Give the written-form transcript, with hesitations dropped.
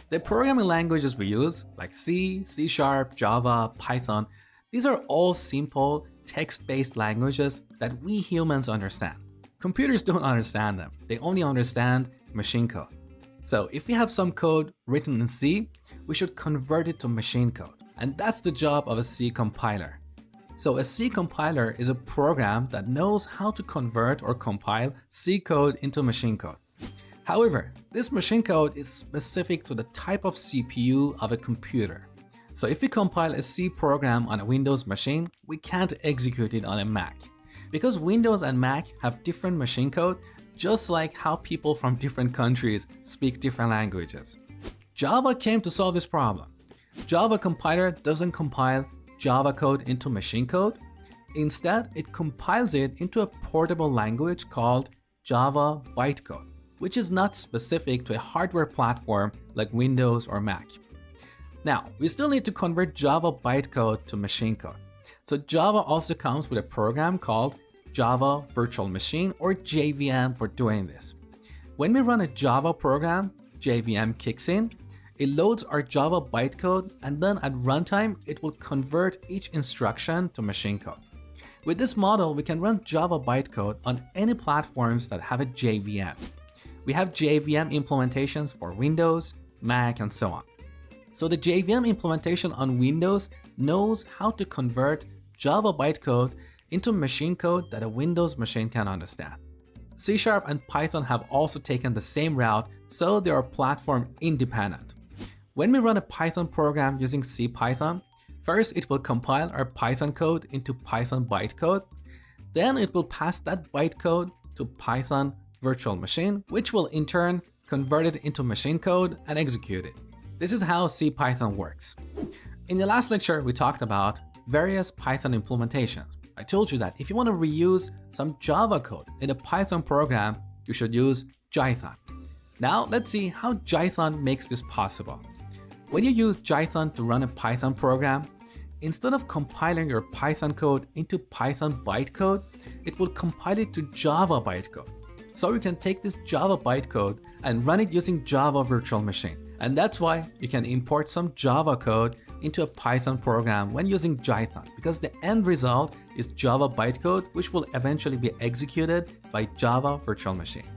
The programming languages we use, like C, C#, Java, Python, these are all simple text-based languages that we humans understand. Computers don't understand them. They only understand machine code. So if we have some code written in C, we should convert it to machine code. And that's the job of a C compiler. So a C compiler is a program that knows how to convert or compile C code into machine code. However, this machine code is specific to the type of CPU of a computer. So if we compile a C program on a Windows machine, we can't execute it on a Mac. Because Windows and Mac have different machine code, just like how people from different countries speak different languages. Java came to solve this problem. Java compiler doesn't compile Java code into machine code. Instead, it compiles it into a portable language called Java Bytecode, which is not specific to a hardware platform like Windows or Mac. Now, we still need to convert Java bytecode to machine code. So Java also comes with a program called Java Virtual Machine, or JVM, for doing this. When we run a Java program, JVM kicks in, it loads our Java bytecode, and then at runtime, it will convert each instruction to machine code. With this model, we can run Java bytecode on any platforms that have a JVM. We have JVM implementations for Windows, Mac, and so on. So the JVM implementation on Windows knows how to convert Java bytecode into machine code that a Windows machine can understand. C# and Python have also taken the same route, so they are platform independent. When we run a Python program using CPython, first it will compile our Python code into Python bytecode, then it will pass that bytecode to Python virtual machine, which will in turn convert it into machine code and execute it. This is how CPython works. In the last lecture, we talked about various Python implementations. I told you that if you want to reuse some Java code in a Python program, you should use Jython. Now let's see how Jython makes this possible. When you use Jython to run a Python program, instead of compiling your Python code into Python bytecode, it will compile it to Java bytecode. So you can take this Java bytecode and run it using Java Virtual Machine. And that's why you can import some Java code into a Python program when using Jython, because the end result is Java bytecode, which will eventually be executed by Java Virtual Machine.